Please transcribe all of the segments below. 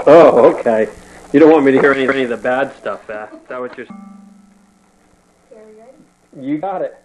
Oh, okay. You don't want me to hear any of the bad stuff, is that what you're saying? You got it.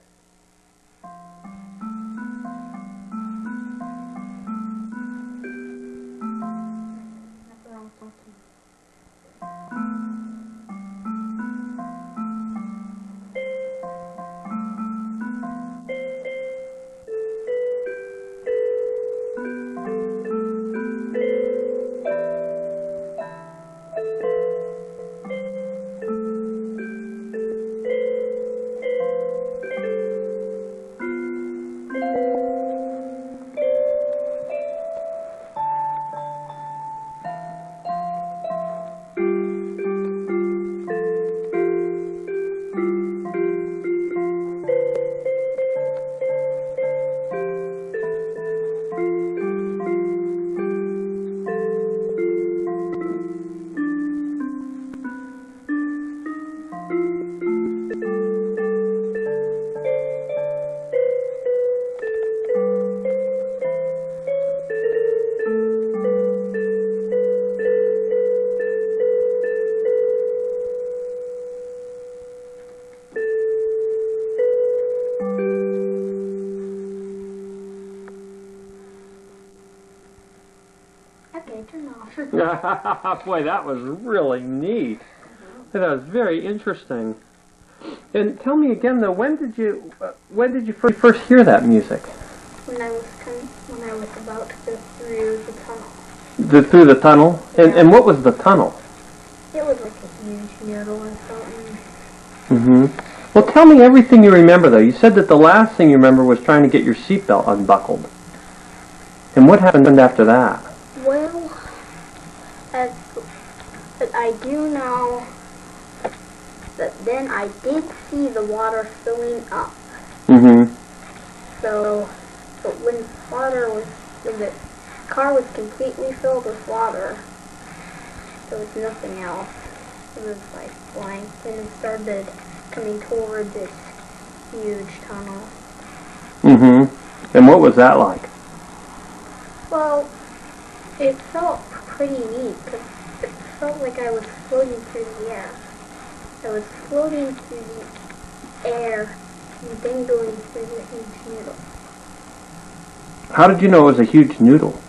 Okay, turn off. Boy, that was really neat. That was very interesting. And tell me again, though, when did you first hear that music? When I was about to go through the tunnel. Through the tunnel? Yeah. And what was the tunnel? It was like a huge noodle or something. Mm-hmm. Well, tell me everything you remember, though. You said that the last thing you remember was trying to get your seatbelt unbuckled. And what happened after that? Well, as I do know that then I did see the water filling up. Mm-hmm. So, but when the car was completely filled with water, there was nothing else. It was like blank, and it started coming toward this huge tunnel. Mm-hmm. And what was that like? Well, it felt pretty neat, because it felt like I was floating through the air. I was floating through the air and then going through the huge noodle. How did you know it was a huge noodle?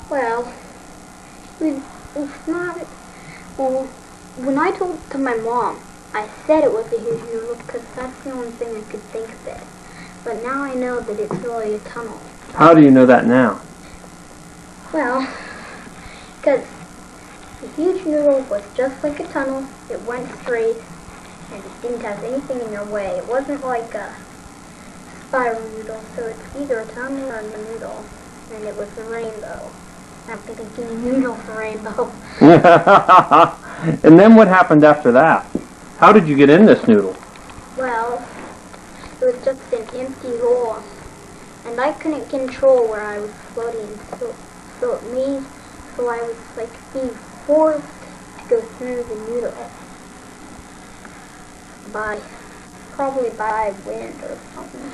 Well, it's not... Well, when I told it to my mom, I said it was a huge noodle because that's the only thing I could think of it. But now I know that it's really a tunnel. How do you know that now? Well, because the huge noodle was just like a tunnel. It went straight, and it didn't have anything in your way. It wasn't like a spiral noodle, so it's either a tunnel or a noodle. And it was a rainbow. I'm thinking a noodle for rainbow. And then what happened after that? How did you get in this noodle? Well, it was just an empty hole, and I couldn't control where I was floating, so I was like being forced to go through the noodle probably by wind or something.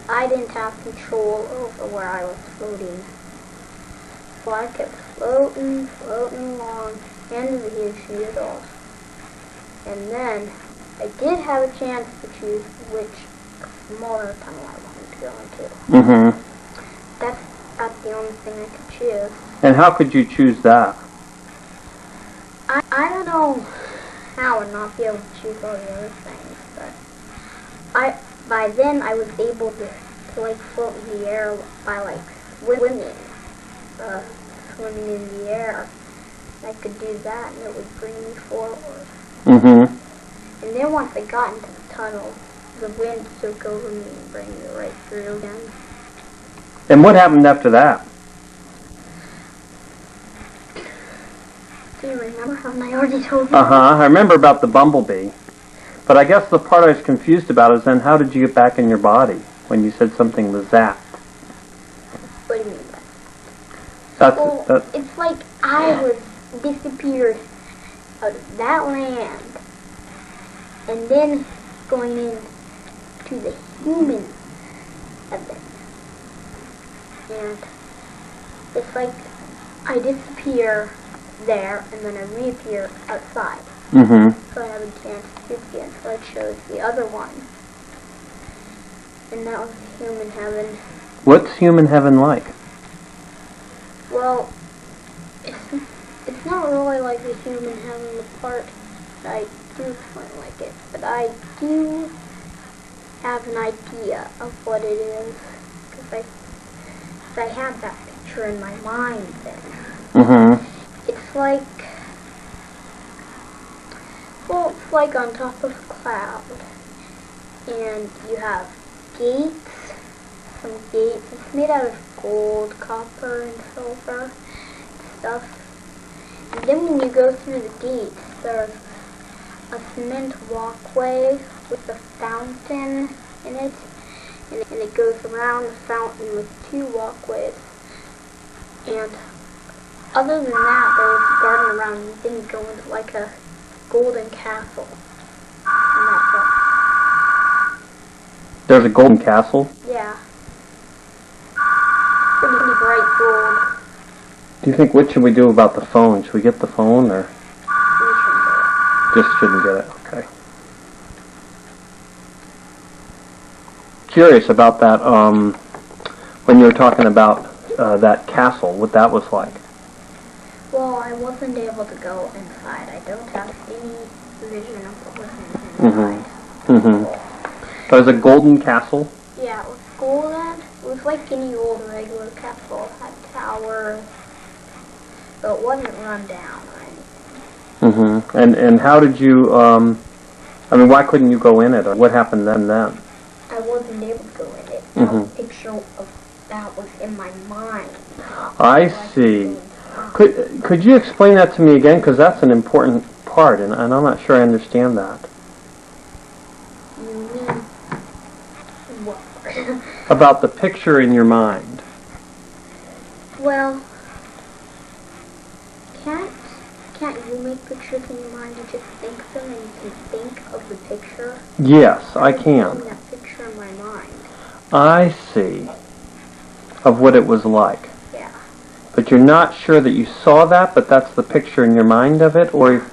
I didn't have control over where I was floating, so I kept floating along into the huge noodle. And then I did have a chance to choose which smaller tunnel I wanted to go into. Mm-hmm. That's the only thing I could choose. And how could you choose that? I don't know how and not be able to choose all the other things, but by then I was able to like float in the air by like swimming in the air. I could do that and it would bring me forward. Mm-hmm. And then once I got into the tunnel, the wind took over me and bring me right through again. And what happened after that? Do you remember? Haven't I already told you? Uh-huh. I remember about the bumblebee. But I guess the part I was confused about is then how did you get back in your body when you said something was zapped? What do you mean by that? Well, it's like I was disappeared out of that land and then going into the human of it. And It's like I disappear there and then I reappear outside. Mm-hmm. So I have a chance to reappear, so I chose the other one. And that was human heaven. What's human heaven like? Well, it's not really like the human heaven, the part that I do explain like it, but I do have an idea of what it is, because I had that picture in my mind then. Mm-hmm. It's like, well, it's like on top of a cloud, and you have gates, some gates. It's made out of gold, copper, and silver stuff. And then when you go through the gates, there's a cement walkway with a fountain in it, and it goes around the fountain with two walkways. And other than that, there was a garden around, and then you go into like a golden castle. And that's all. There's a golden castle? Yeah. Pretty bright gold. Do you think, what should we do about the phone? Should we get the phone, or We should just shouldn't get it? Okay. Curious about that, when you were talking about that castle, what that was like. Well, I wasn't able to go inside. I don't have any vision of what was inside. Mm-hmm. It was a golden castle? Yeah, it was golden. It was like any old regular castle. It had towers, but it wasn't run down or anything. Mm-hmm. And how did you, I mean, why couldn't you go in it, or what happened then? I wasn't able to go in it. Mm-hmm. A picture of that was in my mind. I see. Could you explain that to me again? Because that's an important part, and I'm not sure I understand that. You mean what? About the picture in your mind. Well, can't you make pictures in your mind? You just think them and you can think of the picture. Yes, I can. That picture in my mind. I see. Of what it was like. Yeah. But you're not sure that you saw that, but that's the picture in your mind of it, or? The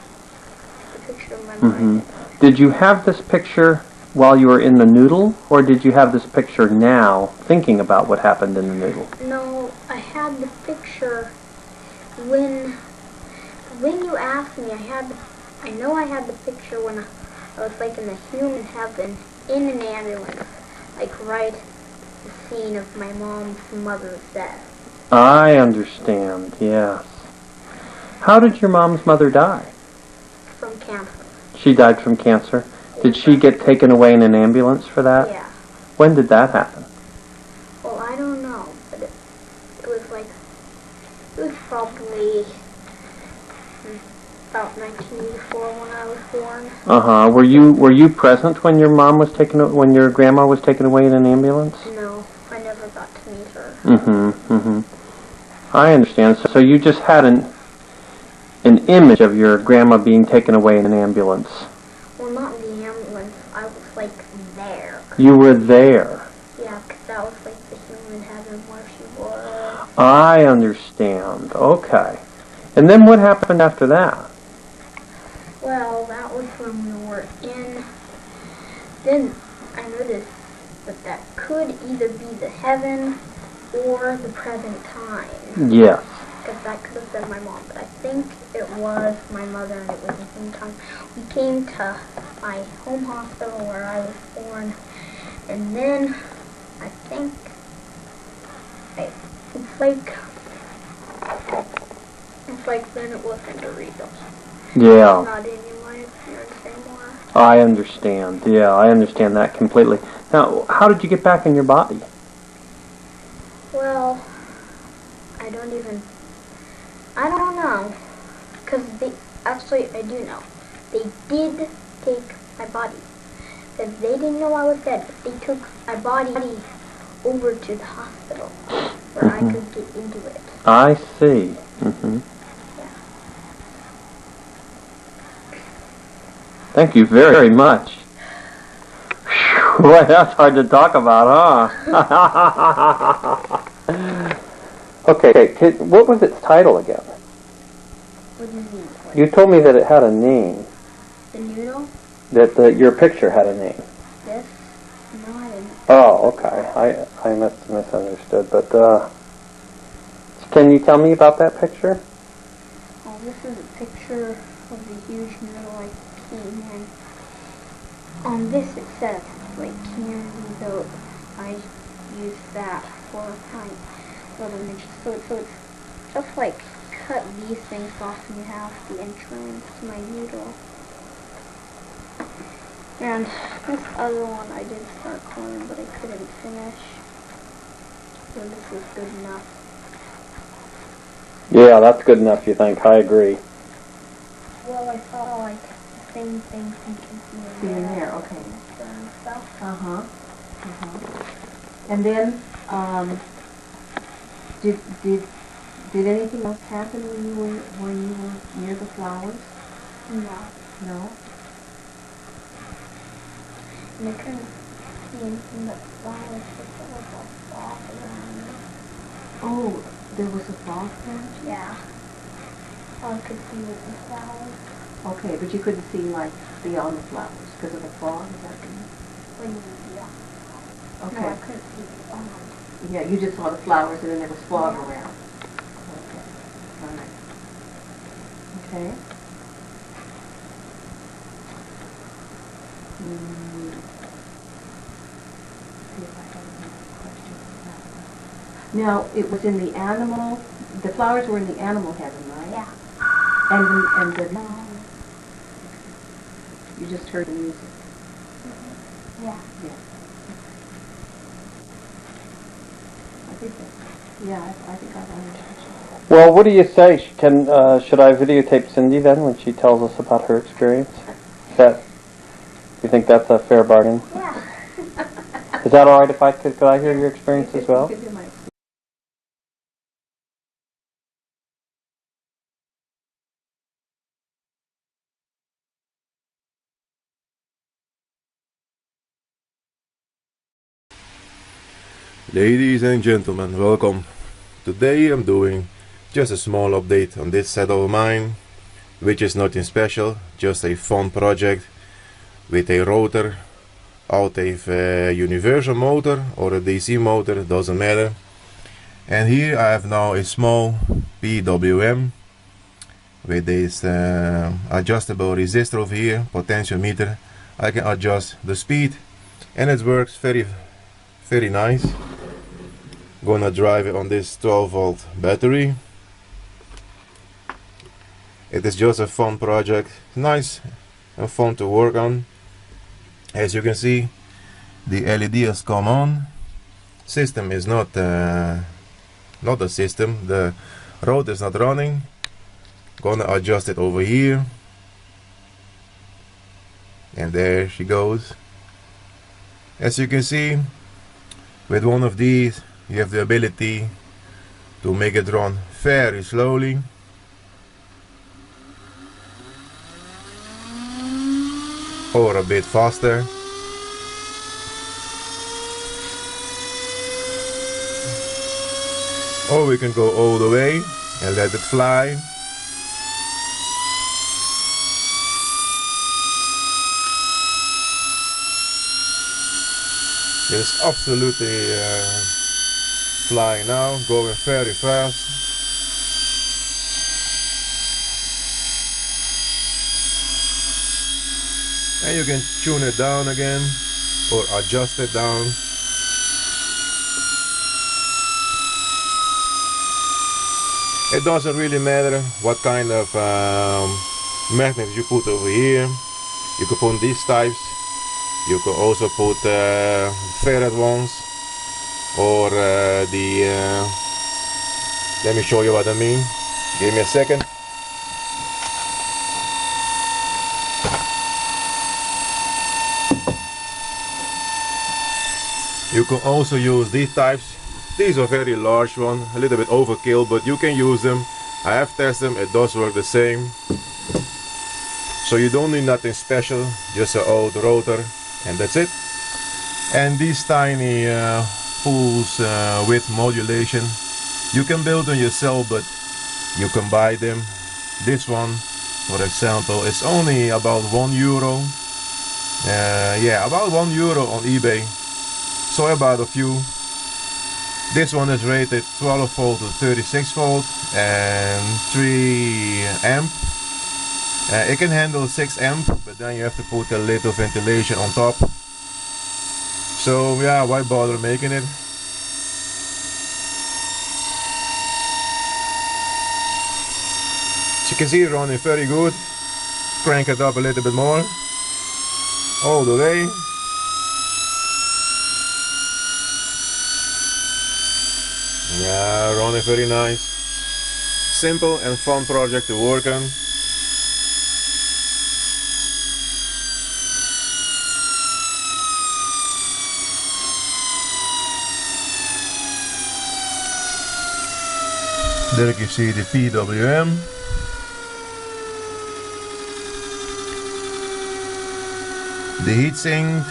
picture in my Mm-hmm. mind. Did you have this picture while you were in the noodle, or did you have this picture now, thinking about what happened in the noodle? No, I had the picture when you asked me. I know I had the picture when I was like in the human heaven in an ambulance, like right at the scene of my mother's death. I understand, yes. How did your mom's mother die? From cancer. She died from cancer. Did she get taken away in an ambulance for that? Yeah. When did that happen? Well, I don't know, but it was probably about 1984 when I was born. Uh-huh. Were you present when your mom was when your grandma was taken away in an ambulance? No, I never got to meet her. Mm-hmm. Mm-hmm. I understand. So you just had an image of your grandma being taken away in an ambulance. Well, not in the ambulance. I was like there. You were there. Yeah, because that was like the human heaven where she was. I understand. Okay. And then what happened after that? Well, that was when we were in. Then I noticed that could either be the heaven or the present time. Yes. Because that could have been my mom, but I think it was my mother, and it was the same time. We came to my home hospital where I was born, and then I think it's like then it wasn't real. Yeah. It's not in my experience anymore. I understand. Yeah, I understand that completely. Now, how did you get back in your body? Well, I don't know. Because actually, I do know. They did take my body. Because they didn't know I was dead. But they took my body over to the hospital where I could get into it. I see. Mm-hmm. Yeah. Thank you very much. Whew, boy, that's hard to talk about, huh? Okay, what was its title again? What do you mean? You told me that it had a name. The noodle? That your picture had a name. This? No, I didn't. Oh, okay. I must have misunderstood. But can you tell me about that picture? Oh, this is a picture of the huge noodle I came in. On this it says like candy, so I used that for a tiny little image. So it's just like cut these things off and you have the entrance to my noodle. And this other one I did start coloring, but I couldn't finish. So this is good enough. Yeah, that's good enough, you think. I agree. Well, I saw like the same things you can see in there. Okay. And stuff. And then, did anything else happen when you were near the flowers? No. No. And I couldn't see anything but flowers, but there was a fog around it. Oh, there was a fog then? Yeah. All I could see was the flowers. Okay, but you couldn't see like beyond the flowers because of the fog. Is that what you mean? When you, yeah. Okay. No, I couldn't see beyond. Yeah, you just saw the flowers and then there was fog Yeah. around. Okay. All right. Okay. See if I have any questions about that. Now, it was in the animal, the flowers were in the animal heaven, right? Yeah. And the you just heard the music. Yeah. Yeah. I think that, yeah, I think I've understood. Well, what do you say? Should I videotape Cindy then when she tells us about her experience? You think that's a fair bargain? Yeah. Is that all right if could I hear your experience as well? Ladies and gentlemen, welcome. Today I'm doing just a small update on this set of mine, which is nothing special, just a fun project with a rotor out of a universal motor or a DC motor, doesn't matter. And here I have now a small PWM with this adjustable resistor over here, potentiometer. I can adjust the speed and it works very nice. Gonna drive it on this 12-volt battery. It is just a fun project, nice and fun to work on. As you can see, the LED has come on. System is not a system. The rotor is not running. Gonna adjust it over here, and there she goes. As you can see, with one of these you have the ability to make it run very slowly, or a bit faster. Or we can go all the way and let it fly. It's absolutely flying now, going very fast. And you can tune it down again or adjust it down. It doesn't really matter what kind of magnets you put over here. You could put these types. You could also put ferret ones, or let me show you what I mean. Give me a second. You can also use these types. These are very large ones, a little bit overkill, but you can use them. I have tested them, it does work the same. So you don't need nothing special, just an old rotor, and that's it. And these tiny pulse width modulation, You can build them yourself, but you can buy them. This one, for example, is only about €1. Yeah, about €1 on eBay. So I bought a few. This one is rated 12 volt to 36 volt and 3 amp. It can handle 6 amp, but then you have to put a little ventilation on top. So yeah, why bother making it? As you can see, it's running very good. Crank it up a little bit more. All the way. Yeah, running very nice. Simple and fun project to work on. There you can see the PWM. The heatsink,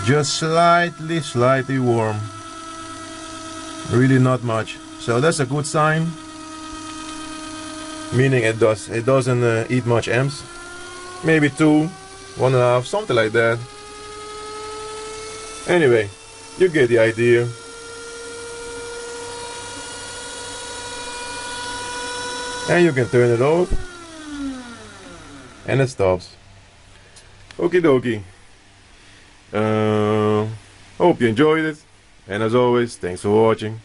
just slightly warm. Really not much. So that's a good sign. Meaning it doesn't eat much amps. Maybe 2, 1.5, something like that. Anyway, you get the idea. And you can turn it off. And it stops. Okie dokie. Hope you enjoyed it. And as always, thanks for watching.